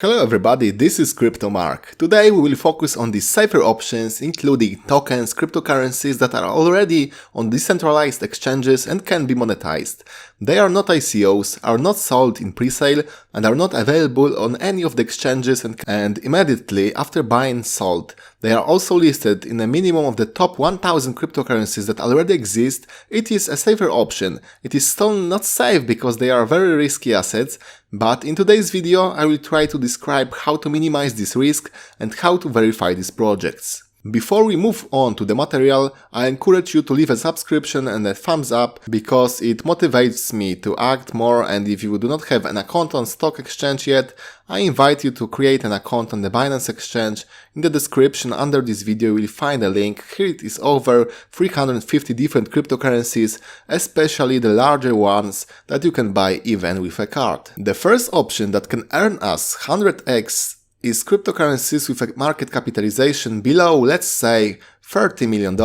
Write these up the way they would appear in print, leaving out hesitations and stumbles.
Hello everybody, this is CryptoMark. Today we will focus on the safer options, including tokens, cryptocurrencies that are already on decentralized exchanges and can be monetized. They are not ICOs, are not sold in pre-sale, and are not available on any of the exchanges and immediately after buying sold. They are also listed in a minimum of the top 1000 cryptocurrencies that already exist. It is a safer option. It is still not safe because they are very risky assets, but in today's video I will try to describe how to minimize this risk and how to verify these projects. Before we move on to the material, I encourage you to leave a subscription and a thumbs up because it motivates me to act more, and if you do not have an account on stock exchange yet, I invite you to create an account on the Binance exchange. In the description under this video you will find a link. Here it is over 350 different cryptocurrencies, especially the larger ones that you can buy even with a card. The first option that can earn us 100x is cryptocurrencies with a market capitalization below, let's say, $30 million,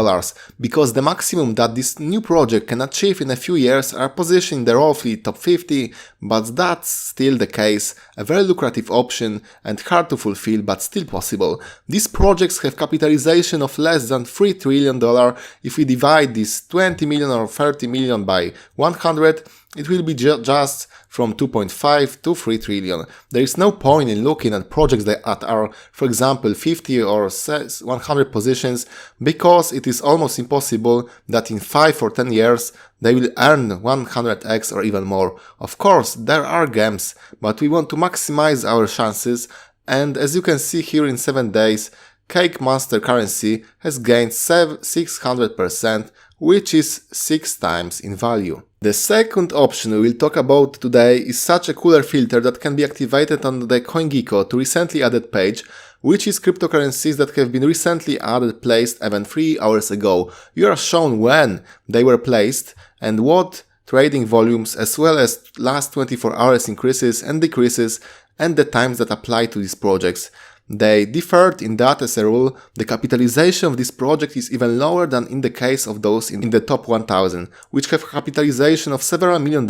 because the maximum that this new project can achieve in a few years are positioned in the roughly top 50, but that's still the case, a very lucrative option and hard to fulfill but still possible. These projects have capitalization of less than $3 trillion. If we divide this 20 million or 30 million by 100, it will be just from 2.5 to 3 trillion. There is no point in looking at projects that are, for example, 50 or 100 positions, because it is almost impossible that in 5 or 10 years they will earn 100x or even more. Of course, there are games, but we want to maximize our chances, and as you can see here, in 7 days, Cake Monster currency has gained 600%, which is 6 times in value. The second option we will talk about today is such a cooler filter that can be activated on the CoinGecko to recently added page, which is cryptocurrencies that have been recently added, placed even 3 hours ago. You are shown when they were placed and what trading volumes, as well as last 24 hours increases and decreases, and the times that apply to these projects. They differed in that, as a rule, the capitalization of this project is even lower than in the case of those in the top 1000, which have capitalization of several $million,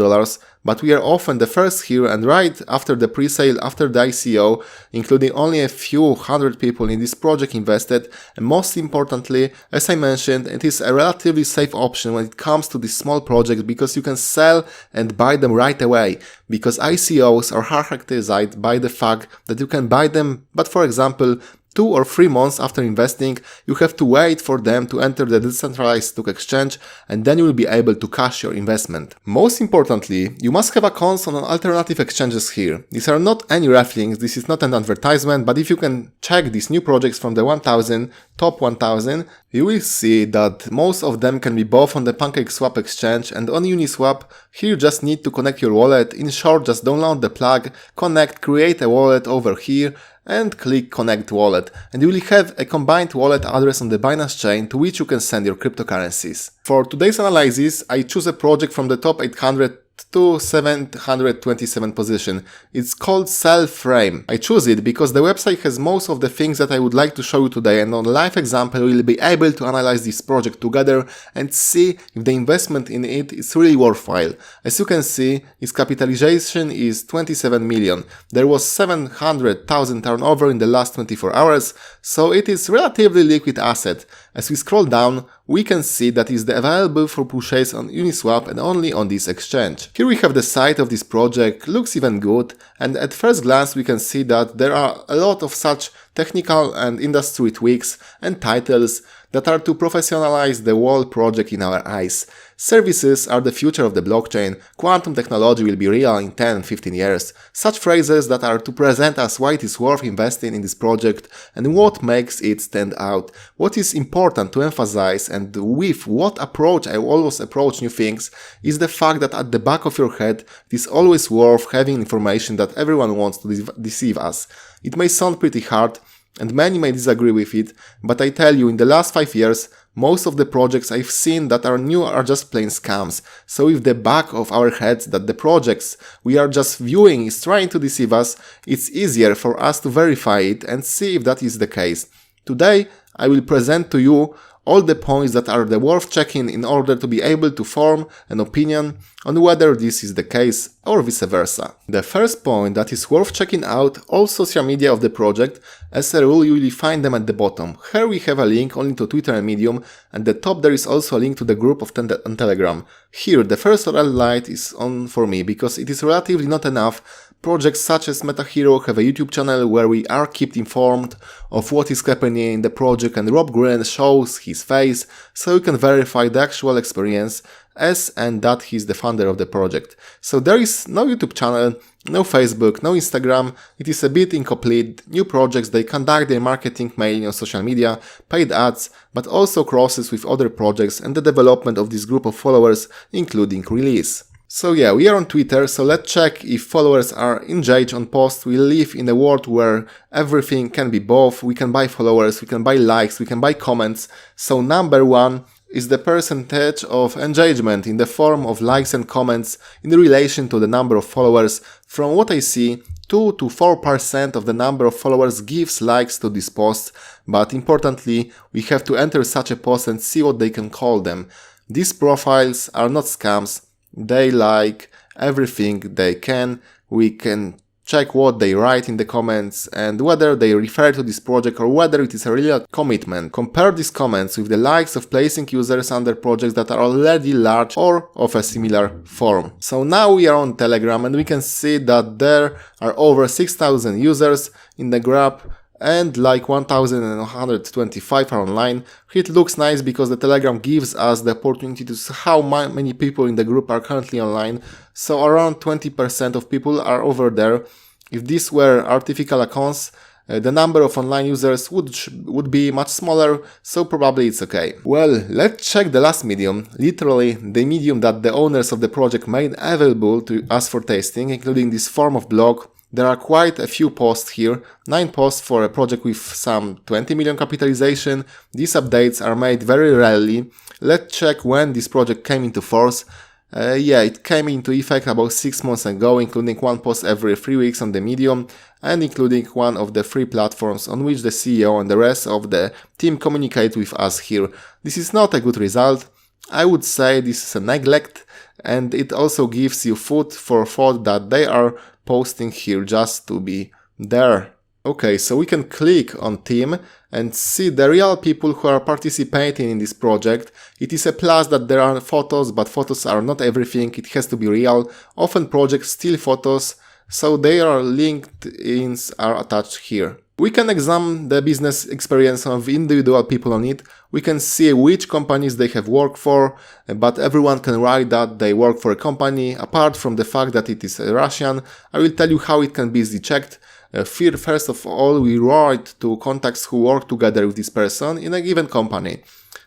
but we are often the first here and right after the pre-sale, after the ICO, including only a few hundred people in this project invested, and most importantly, as I mentioned, it is a relatively safe option when it comes to these small projects because you can sell and buy them right away, because ICOs are characterized by the fact that you can buy them, but for example, 2 or 3 months after investing, you have to wait for them to enter the decentralized stock exchange, and then you will be able to cash your investment. Most importantly, you must have accounts on alternative exchanges here. These are not any rafflings, this is not an advertisement, but if you can check these new projects from the top 1000, you will see that most of them can be both on the PancakeSwap exchange and on Uniswap. Here you just need to connect your wallet. In short, just download the plug, connect, create a wallet over here, and click Connect Wallet, and you will have a combined wallet address on the Binance chain to which you can send your cryptocurrencies. For today's analysis, I choose a project from the top 800 to 727 position. It's called Self-Frame. I choose it because the website has most of the things that I would like to show you today, and on a live example we will be able to analyze this project together and see if the investment in it is really worthwhile. As you can see, its capitalization is 27 million. There was 700,000 turnover in the last 24 hours, so it is relatively liquid asset. As we scroll down, we can see that it is available for purchase on Uniswap and only on this exchange. Here we have the site of this project, looks even good, and at first glance we can see that there are a lot of such technical and industry tweaks and titles that are to professionalize the whole project in our eyes. Services are the future of the blockchain, quantum technology will be real in 10-15 years. Such phrases that are to present us why it is worth investing in this project and what makes it stand out. What is important to emphasize, and with what approach I always approach new things, is the fact that at the back of your head it is always worth having information that everyone wants to deceive us. It may sound pretty hard, and many may disagree with it, but I tell you, in the last 5 years, most of the projects I've seen that are new are just plain scams. So if the back of our heads that the projects we are just viewing is trying to deceive us, it's easier for us to verify it and see if that is the case. Today, I will present to you all the points that are worth checking in order to be able to form an opinion on whether this is the case or vice versa. The first point that is worth checking out all social media of the project. As a rule, you will find them at the bottom. Here we have a link only to Twitter and Medium. At the top there is also a link to the group on Telegram. Here the first red light is on for me because it is relatively not enough. Projects such as MetaHero have a YouTube channel where we are kept informed of what is happening in the project, and Rob Green shows his face so you can verify the actual experience and that he's the founder of the project. So there is no YouTube channel, no Facebook, no Instagram. It is a bit incomplete. New projects, they conduct their marketing mainly on social media, paid ads, but also crosses with other projects and the development of this group of followers, including release. So yeah, we are on Twitter, so let's check if followers are engaged on posts. We live in a world where everything can be both. We can buy followers, we can buy likes, we can buy comments. So number one is the percentage of engagement in the form of likes and comments in relation to the number of followers. From what I see, 2 to 4% of the number of followers gives likes to this post, but importantly, we have to enter such a post and see what they can call them. These profiles are not scams. They like everything they can. We can check what they write in the comments and whether they refer to this project or whether it is a real commitment. Compare these comments with the likes of placing users under projects that are already large or of a similar form. So now we are on Telegram and we can see that there are over 6,000 users in the group and like 1,125 are online. It looks nice because the Telegram gives us the opportunity to see how many people in the group are currently online. So around 20% of people are over there. If these were artificial accounts, the number of online users would be much smaller, so probably it's okay. Well, let's check the last medium, literally the medium that the owners of the project made available to us for testing, including this form of blog. There are quite a few posts here, 9 posts for a project with some 20 million capitalization. These updates are made very rarely. Let's check when this project came into force. It came into effect about 6 months ago, including 1 post every 3 weeks on the Medium and including one of the free platforms on which the CEO and the rest of the team communicate with us here. This is not a good result. I would say this is a neglect, and it also gives you food for thought that they are posting here just to be there. Okay, so we can click on team and see the real people who are participating in this project. It is a plus that there are photos, but photos are not everything. It has to be real. Often projects steal photos, so their LinkedIns are attached here. We can examine the business experience of individual people on it. We can see which companies they have worked for, but everyone can write that they work for a company, apart from the fact that it is Russian. I will tell you how it can be easily checked. First of all, we write to contacts who work together with this person in a given company.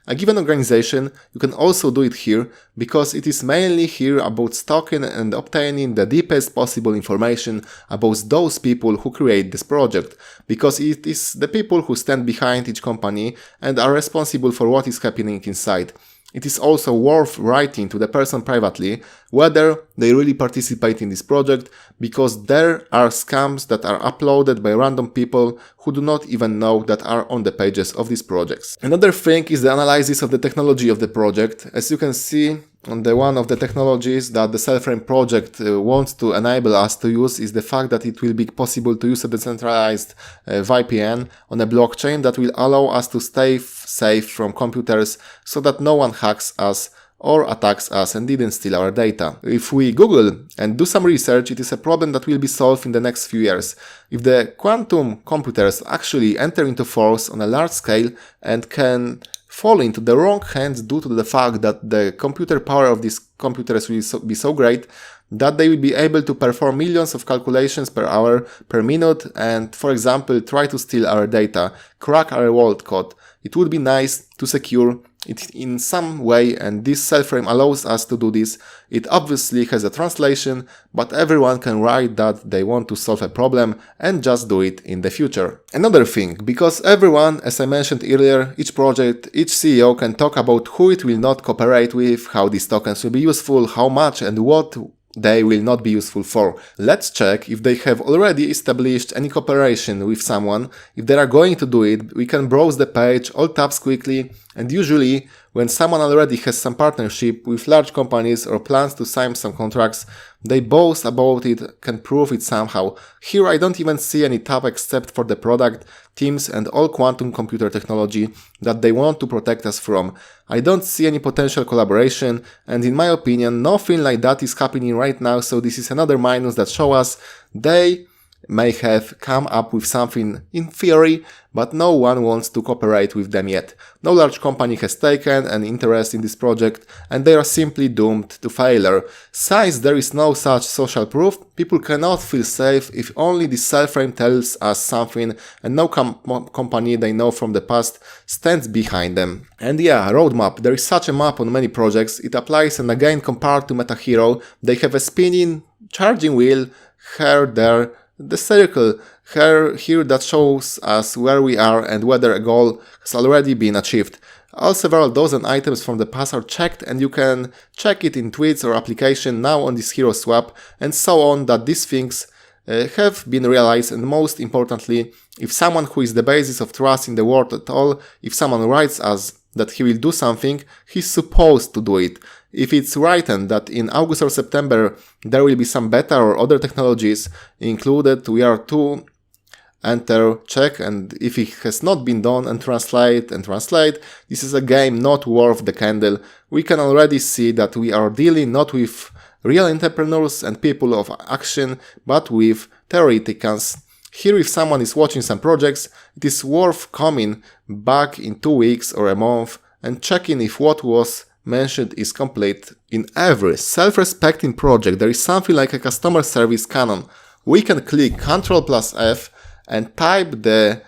A given organization, you can also do it here, because it is mainly here about stalking and obtaining the deepest possible information about those people who create this project, because it is the people who stand behind each company and are responsible for what is happening inside. It is also worth writing to the person privately whether they really participate in this project, because there are scams that are uploaded by random people who do not even know that are on the pages of these projects. Another thing is the analysis of the technology of the project. As you can see, on the one of the technologies that the Selframe project wants to enable us to use is the fact that it will be possible to use a decentralized VPN on a blockchain that will allow us to stay safe from computers so that no one hacks us or attacks us and didn't steal our data. If we Google and do some research, it is a problem that will be solved in the next few years. If the quantum computers actually enter into force on a large scale and can fall into the wrong hands due to the fact that the computer power of these computers will be so great that they will be able to perform millions of calculations per hour, per minute, and, for example, try to steal our data, crack our vault code. It would be nice to secure it in some way, and this Selframe allows us to do this. It obviously has a translation, but everyone can write that they want to solve a problem and just do it in the future. Another thing, because everyone, as I mentioned earlier, each project, each CEO can talk about who it will not cooperate with, how these tokens will be useful, how much and what they will not be useful for. Let's check if they have already established any cooperation with someone. If they are going to do it, we can browse the page, all tabs quickly, and usually when someone already has some partnership with large companies or plans to sign some contracts, they boast about it, can prove it somehow. Here I don't even see any tab except for the product, teams and all quantum computer technology that they want to protect us from. I don't see any potential collaboration, and in my opinion nothing like that is happening right now, so this is another minus that shows us they may have come up with something in theory, but no one wants to cooperate with them yet. No large company has taken an interest in this project and they are simply doomed to failure. Since there is no such social proof, people cannot feel safe if only the self-frame tells us something and no company they know from the past stands behind them. And yeah, roadmap. There is such a map on many projects. It applies, and again compared to MetaHero, they have a spinning charging wheel here, there, the circle here that shows us where we are and whether a goal has already been achieved. All several dozen items from the past are checked, and you can check it in tweets or application now on this hero swap and so on, that these things have been realized. And most importantly, if someone who is the basis of trust in the world at all, if someone writes us that he will do something, he's supposed to do it. If it's written that in August or September there will be some beta or other technologies included, we are to enter, check, and if it has not been done, and translate, this is a game not worth the candle. We can already see that we are dealing not with real entrepreneurs and people of action, but with theoreticians. Here, if someone is watching some projects, it is worth coming back in 2 weeks or a month and checking if what was mentioned is complete. In every self-respecting project, there is something like a customer service canon. We can click Ctrl+F and type the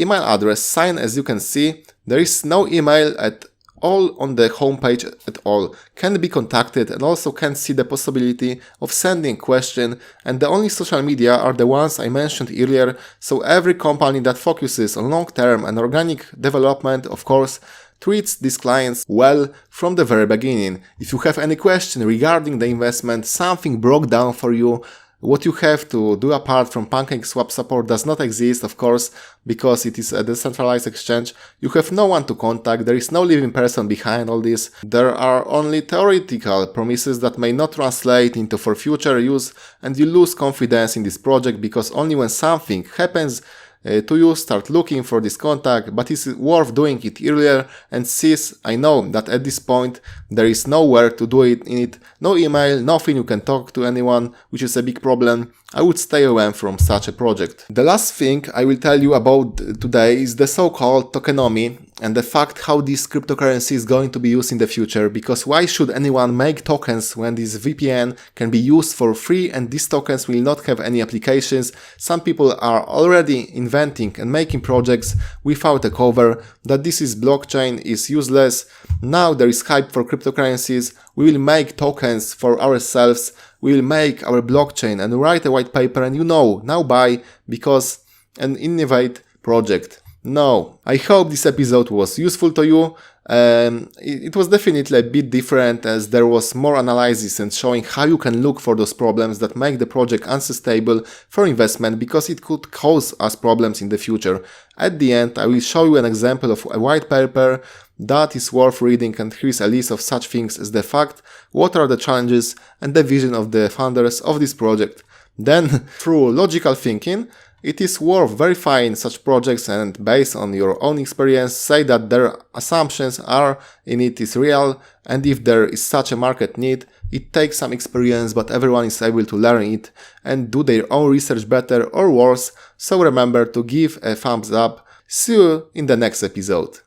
email address sign. As you can see, there is no email at all on the homepage at all. Can be contacted and also can see the possibility of sending question, and the only social media are the ones I mentioned earlier, so every company that focuses on long-term and organic development, of course, treats these clients well from the very beginning. If you have any question regarding the investment, something broke down for you, what you have to do apart from PancakeSwap support does not exist, of course, because it is a decentralized exchange. You have no one to contact, there is no living person behind all this. There are only theoretical promises that may not translate into for future use, and you lose confidence in this project because only when something happens to you start looking for this contact, but it's worth doing it earlier. And since I know that at this point there is nowhere to do it in it, no email, nothing you can talk to anyone, which is a big problem, I would stay away from such a project. The last thing I will tell you about today is the so-called tokenomics and the fact how this cryptocurrency is going to be used in the future, because why should anyone make tokens when this VPN can be used for free and these tokens will not have any applications? Some people are already inventing and making projects without a cover that this is blockchain is useless. Now there is hype for cryptocurrencies. We will make tokens for ourselves. We will make our blockchain and write a white paper, and now buy because an innovate project. No, I hope this episode was useful to you. It was definitely a bit different, as there was more analysis and showing how you can look for those problems that make the project unsustainable for investment, because it could cause us problems in the future. At the end, I will show you an example of a white paper that is worth reading, and here is a list of such things as the fact, what are the challenges and the vision of the founders of this project. Then, through logical thinking, it is worth verifying such projects and based on your own experience say that their assumptions are in it is real, and if there is such a market need, it takes some experience, but everyone is able to learn it and do their own research better or worse. So remember to give a thumbs up. See you in the next episode.